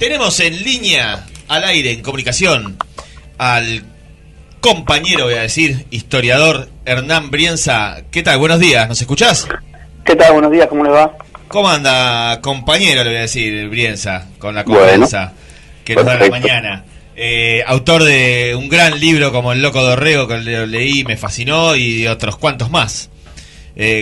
Tenemos en línea, al aire, en comunicación, al compañero, voy a decir, historiador Hernán Brienza. ¿Qué tal? Buenos días, ¿nos escuchás? ¿Qué tal? Buenos días, ¿cómo les va? ¿Cómo anda, compañero, le voy a decir, Brienza, con la confianza que nos da la mañana? Autor de un gran libro como El Loco Dorrego, que lo leí, me fascinó, y de otros cuantos más.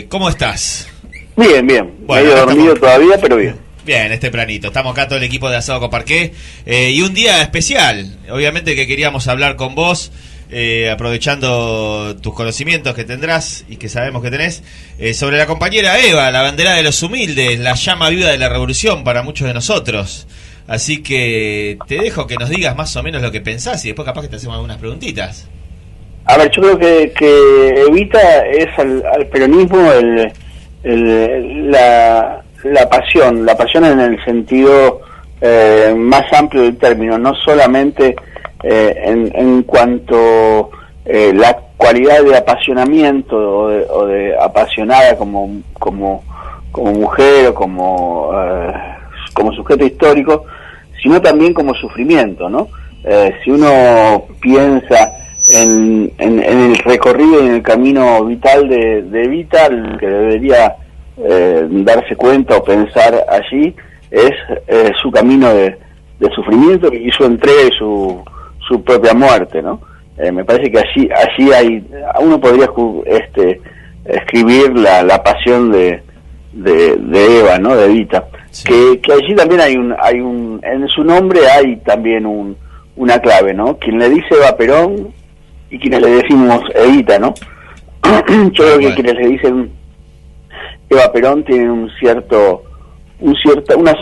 ¿Cómo estás? Bien, bien. Bueno, medio dormido todavía, pero bien. Bien, es tempranito. Estamos acá todo el equipo de Asado con Parqué. Y un día especial. Obviamente que queríamos hablar con vos, aprovechando tus conocimientos que tendrás y que sabemos que tenés, sobre la compañera Eva, la bandera de los humildes, la llama viva de la revolución para muchos de nosotros. Así que te dejo que nos digas más o menos lo que pensás y después capaz que te hacemos algunas preguntitas. A ver, yo creo que Evita es al peronismo la pasión en el sentido más amplio del término, no solamente en cuanto la cualidad de apasionamiento o de apasionada como mujer o como sujeto histórico, sino también como sufrimiento, ¿no? Si uno piensa en el recorrido y en el camino vital de Evita, el que debería darse cuenta o pensar allí es su camino de sufrimiento y su entrega y su propia muerte, ¿no? Me parece que allí hay, uno podría escribir la pasión de Eva, ¿no? De Evita, sí. que allí también hay un en su nombre hay también una clave, ¿no? Quien le dice Eva Perón y quienes le decimos Evita, ¿no? Yo creo que quienes le dicen Eva Perón tienen una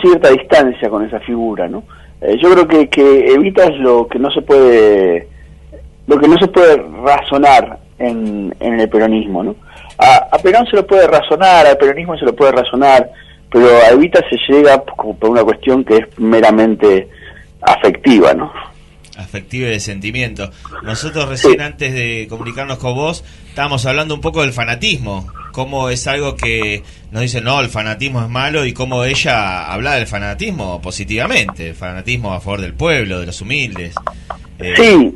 cierta distancia con esa figura, ¿no? Yo creo que Evita es lo que no se puede razonar en el peronismo, ¿no? A Perón se lo puede razonar, al peronismo se lo puede razonar, pero a Evita se llega por una cuestión que es meramente afectiva, ¿no? Afectiva y de sentimiento. Nosotros recién, antes de comunicarnos con vos, estábamos hablando un poco del fanatismo, cómo es algo que nos dicen, no, el fanatismo es malo, y cómo ella habla del fanatismo positivamente, el fanatismo a favor del pueblo, de los humildes. Sí,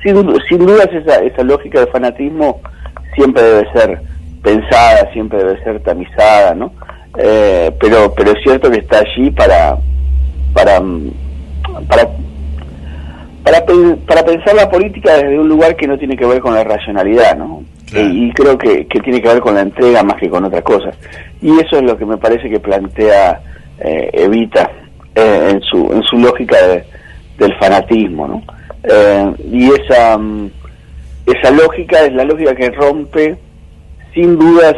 sin dudas esa lógica de fanatismo siempre debe ser pensada, siempre debe ser tamizada, ¿no? Pero es cierto que está allí para pensar la política desde un lugar que no tiene que ver con la racionalidad, ¿no? Claro. Y creo que tiene que ver con la entrega más que con otra cosa. Y eso es lo que me parece que plantea Evita en su lógica del fanatismo, ¿no? Y esa lógica es la lógica que rompe sin dudas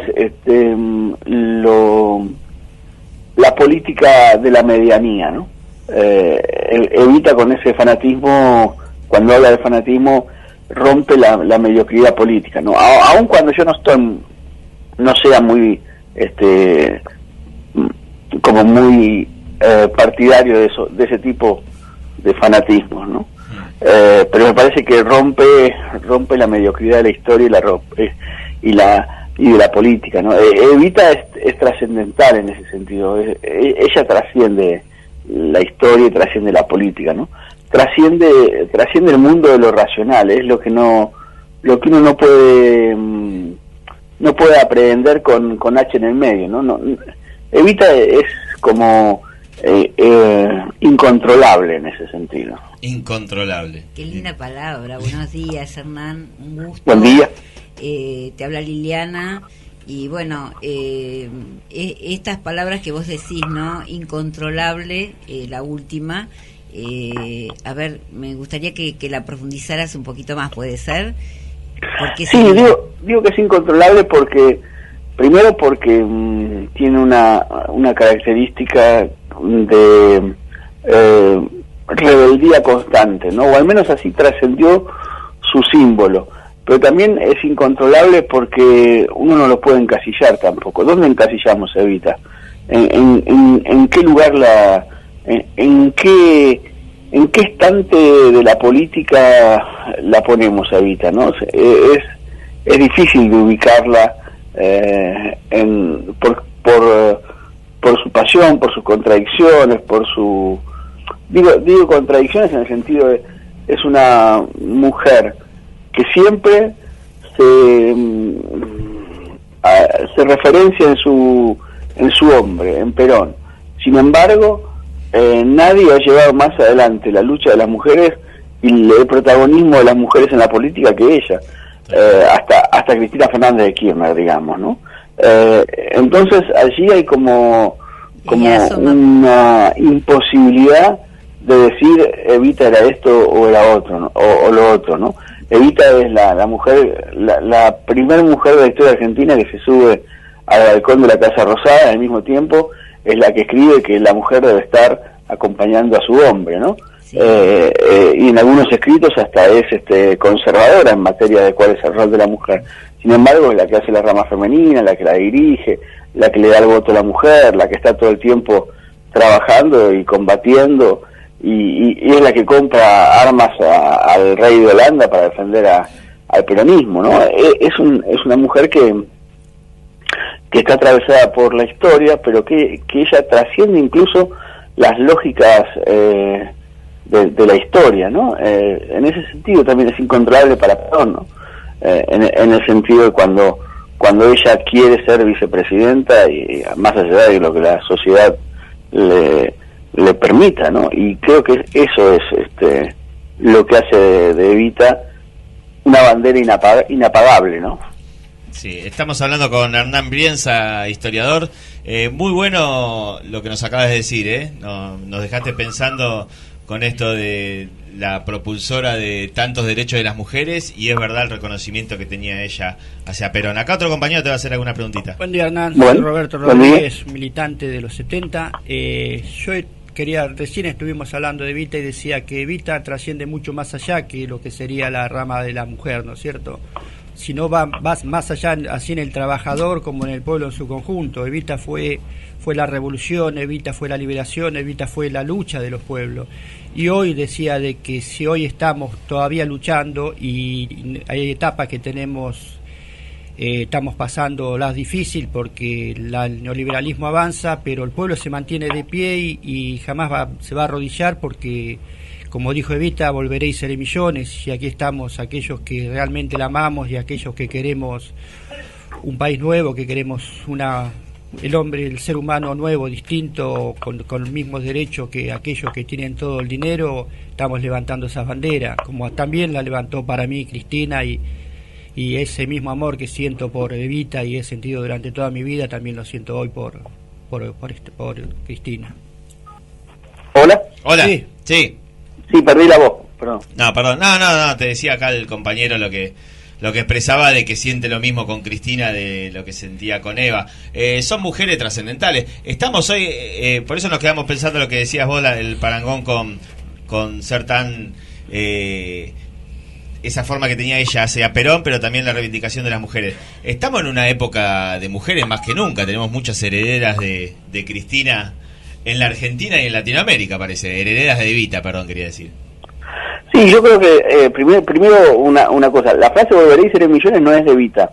la política de la medianía, ¿no? Evita con ese fanatismo, cuando habla de fanatismo, rompe la mediocridad política, ¿no? Aun cuando yo no sea muy como muy partidario de ese tipo de fanatismos, ¿no? Pero me parece que rompe la mediocridad de la historia y de la política, ¿no? Evita es trascendental en ese sentido. Ella trasciende la historia y trasciende la política, ¿no? Trasciende el mundo de lo racional, es lo que uno no puede aprehender con H en el medio, ¿no? Evita es como incontrolable en ese sentido. Incontrolable. Qué linda palabra. Buenos días, Hernán, un gusto. Buen día. Te habla Liliana. Y bueno, estas palabras que vos decís, ¿no? Incontrolable, la última. A ver, me gustaría que la profundizaras un poquito más, ¿puede ser? Porque sí, digo que es incontrolable primero porque tiene una característica de rebeldía constante, ¿no? O al menos así trascendió su símbolo. Pero también es incontrolable porque uno no lo puede encasillar tampoco. ¿Dónde encasillamos a Evita? ¿En qué lugar en qué estante de la política la ponemos a Evita, ¿no? Es difícil de ubicarla por su pasión, por sus contradicciones, por su... Digo contradicciones en el sentido de, es una mujer que siempre se referencia en su hombre, en Perón. Sin embargo, nadie ha llevado más adelante la lucha de las mujeres y el protagonismo de las mujeres en la política que ella, hasta Cristina Fernández de Kirchner, digamos, ¿no? Entonces allí hay como una imposibilidad de decir Evita era esto o era otro, ¿no? o lo otro, ¿no? Evita es la mujer, la primera mujer de la historia argentina que se sube al balcón de la Casa Rosada, al mismo tiempo es la que escribe que la mujer debe estar acompañando a su hombre, ¿no? Sí. Y en algunos escritos hasta es conservadora en materia de cuál es el rol de la mujer. Sin embargo, es la que hace la rama femenina, la que la dirige, la que le da el voto a la mujer, la que está todo el tiempo trabajando y combatiendo, y es la que compra armas al rey de Holanda para defender al peronismo, ¿no? Es una mujer que está atravesada por la historia, pero que ella trasciende incluso las lógicas de la historia, ¿no? En ese sentido también es incontrolable para Perón, ¿no? En el sentido de cuando ella quiere ser vicepresidenta, y más allá de lo que la sociedad le permita, ¿no? Y creo que eso es lo que hace de Evita una bandera inapagable, ¿no? Sí, estamos hablando con Hernán Brienza, historiador. Muy bueno lo que nos acabas de decir, ¿eh? Nos dejaste pensando con esto de la propulsora de tantos derechos de las mujeres, y es verdad el reconocimiento que tenía ella hacia Perón. Acá otro compañero te va a hacer alguna preguntita. Buen día, Hernán. Soy Roberto Rodríguez, militante de los 70. Yo recién estuvimos hablando de Evita y decía que Evita trasciende mucho más allá que lo que sería la rama de la mujer, ¿no es cierto? Si no va más allá, así en el trabajador como en el pueblo en su conjunto. Evita fue la revolución, Evita fue la liberación, Evita fue la lucha de los pueblos. Y hoy decía de que si hoy estamos todavía luchando y hay etapas que estamos pasando las difíciles porque el neoliberalismo avanza, pero el pueblo se mantiene de pie y jamás se va a arrodillar porque, como dijo Evita, volveréis a ser millones, y aquí estamos aquellos que realmente la amamos y aquellos que queremos un país nuevo, que queremos el ser humano nuevo, distinto, con los mismos derechos que aquellos que tienen todo el dinero. Estamos levantando esas banderas, como también la levantó para mí Cristina, y ese mismo amor que siento por Evita y he sentido durante toda mi vida, también lo siento hoy por Cristina. ¿Hola? Hola. Sí. Sí, perdí la voz, perdón. No, perdón. No, te decía acá el compañero lo que expresaba de que siente lo mismo con Cristina de lo que sentía con Eva. Son mujeres trascendentales. Estamos hoy, por eso nos quedamos pensando lo que decías vos, el parangón con ser tan... esa forma que tenía ella hacia Perón, pero también la reivindicación de las mujeres. Estamos en una época de mujeres más que nunca. Tenemos muchas herederas de Cristina en la Argentina y en Latinoamérica, parece. Herederas de Evita, perdón, quería decir. Sí, yo creo que primero una cosa. La frase "volveréis a ser millones" no es de Evita.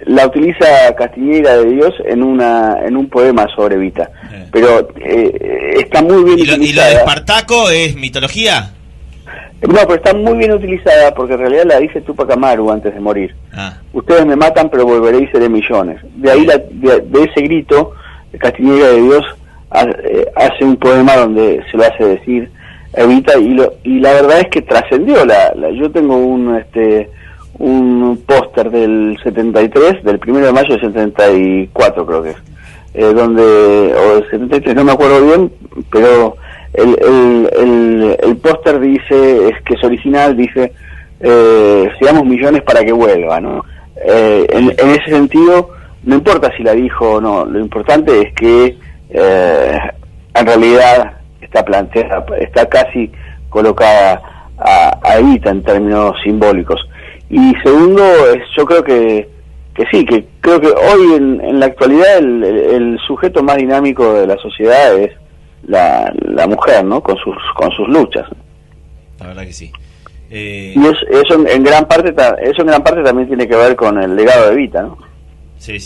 La utiliza Castiñeira de Dios en un poema sobre Evita. Pero está muy bien utilizada. ¿Y lo de Espartaco es mitología? No, pero está muy bien utilizada porque en realidad la dice Túpac Amaru antes de morir. Ustedes me matan, pero volveréis a ser millones. De ahí de ese grito, Castiñeira de Dios hace un poema donde se lo hace decir Evita, y la verdad es que trascendió. Yo tengo un póster del 73, del 1 de mayo del 74 creo que es, o del 73, no me acuerdo bien, pero el póster dice, que es original, dice seamos millones para que vuelva, ¿no? En ese sentido, no importa si la dijo o no, lo importante es que en realidad está planteada, está casi colocada a Evita en términos simbólicos. Y segundo, yo creo que sí, que creo que hoy en la actualidad el sujeto más dinámico de la sociedad es la mujer, ¿no? Con sus luchas. La verdad que sí. Y eso en gran parte también tiene que ver con el legado de Evita, ¿no? Sí.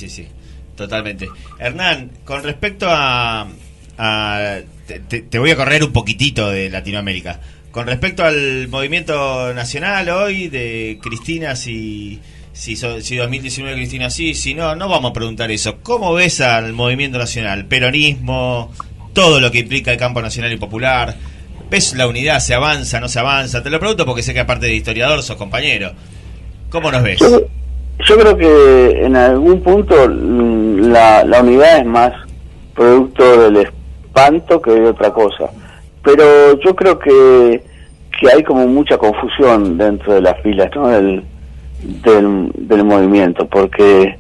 Totalmente. Hernán, con respecto a te voy a correr un poquitito de Latinoamérica. Con respecto al movimiento nacional hoy de Cristina, si 2019 Cristina sí, si no, no vamos a preguntar eso. ¿Cómo ves al movimiento nacional? Peronismo, todo lo que implica el campo nacional y popular. ¿Ves la unidad? ¿Se avanza, no se avanza? Te lo pregunto porque sé que aparte de historiador sos compañero. ¿Cómo nos ves? Yo creo que en algún punto la unidad es más producto del espanto que de otra cosa. Pero yo creo que hay como mucha confusión dentro de las filas, ¿no? del movimiento, porque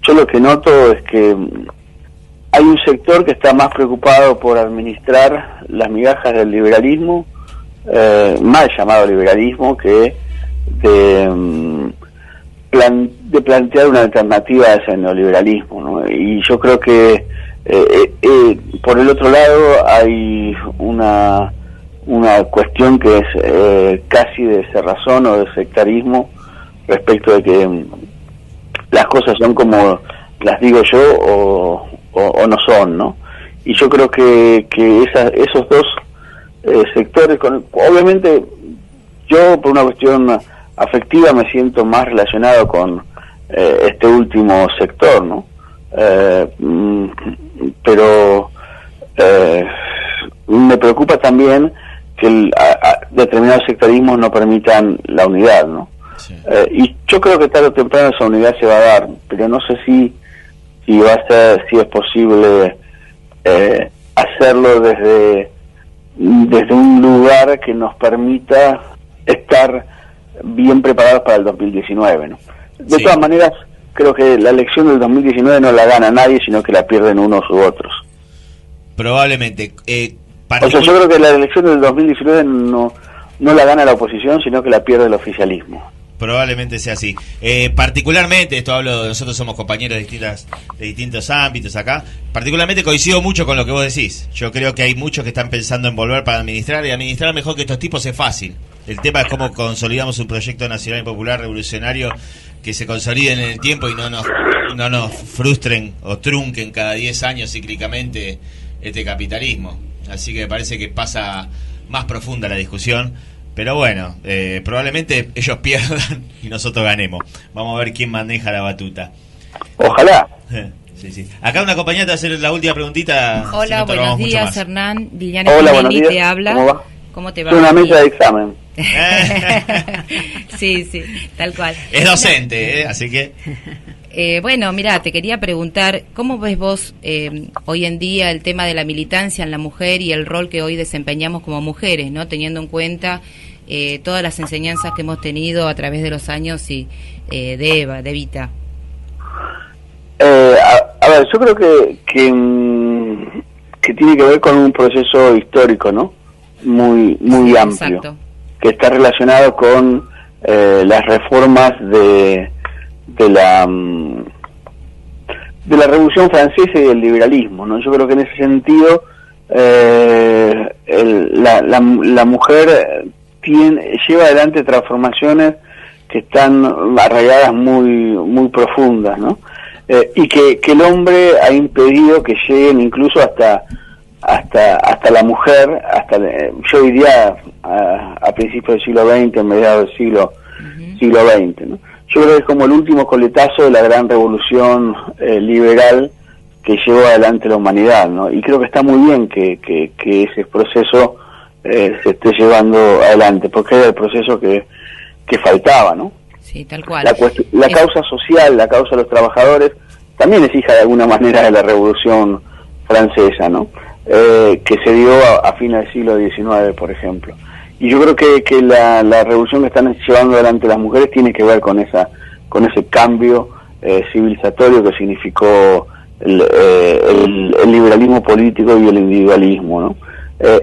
yo lo que noto es que hay un sector que está más preocupado por administrar las migajas del liberalismo, mal llamado liberalismo, que de plantear una alternativa a ese neoliberalismo, ¿no? Y yo creo que por el otro lado hay una cuestión que es casi de cerrazón o de sectarismo respecto de que las cosas son como las digo yo o no son, ¿no? Y yo creo que esos dos sectores, obviamente yo por una cuestión afectiva me siento más relacionado con este último sector, ¿no? Pero me preocupa también que determinados sectarismos no permitan la unidad, ¿no? Sí. Y yo creo que tarde o temprano esa unidad se va a dar, pero no sé si va a ser, si es posible hacerlo desde un lugar que nos permita estar bien preparados para el 2019, ¿no? De todas maneras, creo que la elección del 2019 no la gana nadie, sino que la pierden unos u otros. Probablemente. O sea, yo creo que la elección del 2019 no la gana la oposición, sino que la pierde el oficialismo. Probablemente sea así. Particularmente, esto hablo, nosotros somos compañeros de distintos ámbitos acá, particularmente coincido mucho con lo que vos decís. Yo creo que hay muchos que están pensando en volver para administrar, y administrar mejor que estos tipos es fácil. El tema es cómo consolidamos un proyecto nacional y popular revolucionario que se consolide en el tiempo y no nos frustren o trunquen cada 10 años cíclicamente este capitalismo. Así que me parece que pasa más profunda la discusión. Pero bueno, probablemente ellos pierdan y nosotros ganemos. Vamos a ver quién maneja la batuta. Ojalá. Sí. Acá una compañera te va a hacer la última preguntita. Hola, si no buenos días, Hernán. Liliana Pinelli te habla. ¿Cómo va? ¿Cómo te va? Es una mesa de examen. Sí, tal cual. Es docente, así que... Bueno, mira, te quería preguntar, ¿cómo ves vos hoy en día el tema de la militancia en la mujer y el rol que hoy desempeñamos como mujeres, ¿no? Teniendo en cuenta todas las enseñanzas que hemos tenido a través de los años y de Eva, de Evita. A ver, yo creo que tiene que ver con un proceso histórico, ¿no? Muy sí, amplio. Exacto. Que está relacionado con las reformas de la Revolución Francesa y del liberalismo, ¿no? Yo creo que en ese sentido la mujer lleva adelante transformaciones que están arraigadas muy profundas, ¿no? Y que el hombre ha impedido que lleguen incluso hasta la mujer, yo diría a principios del siglo XX, en mediados del siglo XX, ¿no? Yo creo que es como el último coletazo de la gran revolución liberal que llevó adelante la humanidad, ¿no? Y creo que está muy bien que ese proceso se esté llevando adelante, porque era el proceso que faltaba, ¿no? Sí, tal cual. La causa social, la causa de los trabajadores, también es hija de alguna manera de la Revolución Francesa, ¿no? Que se dio a fines del siglo XIX, por ejemplo. Y yo creo que la revolución que están llevando adelante las mujeres tiene que ver con ese cambio civilizatorio que significó el liberalismo político y el individualismo, ¿no?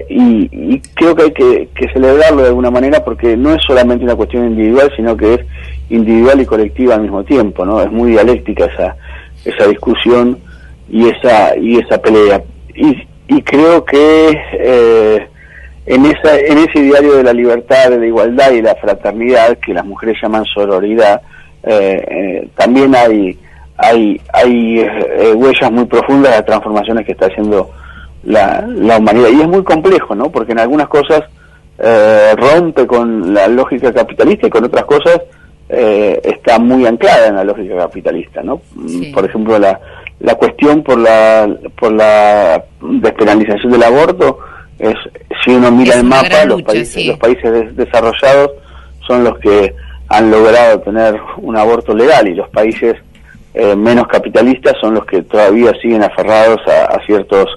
Y creo que hay que celebrarlo de alguna manera, porque no es solamente una cuestión individual, sino que es individual y colectiva al mismo tiempo, ¿no? Es muy dialéctica esa discusión y esa pelea. Y creo que en ese ideario de la libertad, de la igualdad y la fraternidad, que las mujeres llaman sororidad, también hay hay huellas muy profundas de las transformaciones que está haciendo la humanidad, y es muy complejo, ¿no? Porque en algunas cosas rompe con la lógica capitalista y con otras cosas está muy anclada en la lógica capitalista, ¿no? Sí. Por ejemplo, la cuestión por la despenalización del aborto es, si uno mira el mapa, los países desarrollados son los que han logrado tener un aborto legal, y los países menos capitalistas son los que todavía siguen aferrados a ciertos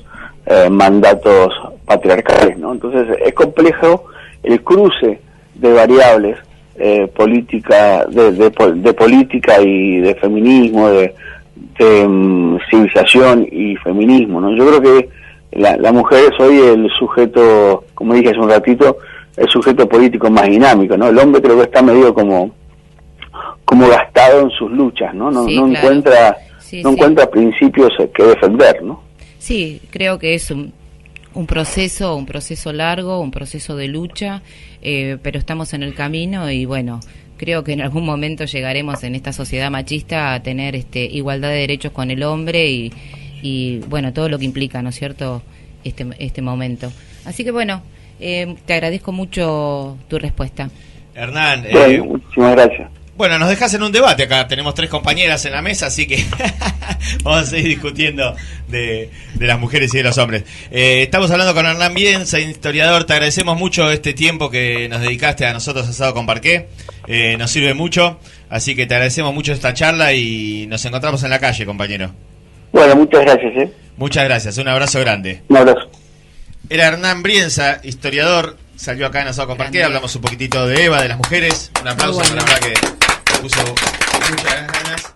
mandatos patriarcales, ¿no? Entonces es complejo el cruce de variables política, de política y de feminismo, de civilización y feminismo, ¿no? Yo creo que la mujer es hoy el sujeto, como dije hace un ratito, el sujeto político más dinámico, ¿no? El hombre creo que está medio como gastado en sus luchas, ¿no? No, Sí, no claro. encuentra Sí, no sí. encuentra principios que defender, ¿no? Sí, creo que es un proceso largo, un proceso de lucha, pero estamos en el camino y bueno, creo que en algún momento llegaremos en esta sociedad machista a tener igualdad de derechos con el hombre y bueno, todo lo que implica, ¿no es cierto?, este momento. Así que bueno, te agradezco mucho tu respuesta. Hernán, Bueno, muchísimas gracias. bueno, nos dejas en un debate acá. Tenemos 3 compañeras en la mesa, así que vamos a seguir discutiendo de las mujeres y de los hombres. Estamos hablando con Hernán Brienza, historiador. Te agradecemos mucho este tiempo que nos dedicaste a nosotros, Asado con Parqué. Nos sirve mucho, así que te agradecemos mucho esta charla y nos encontramos en la calle, compañero. Bueno, muchas gracias, Muchas gracias, un abrazo grande. Un abrazo. Era Hernán Brienza, historiador, salió acá en Asado con Parqué, hablamos un poquitito de Eva, de las mujeres. Un aplauso, Muy bueno. la verdad que puso muchas ganas.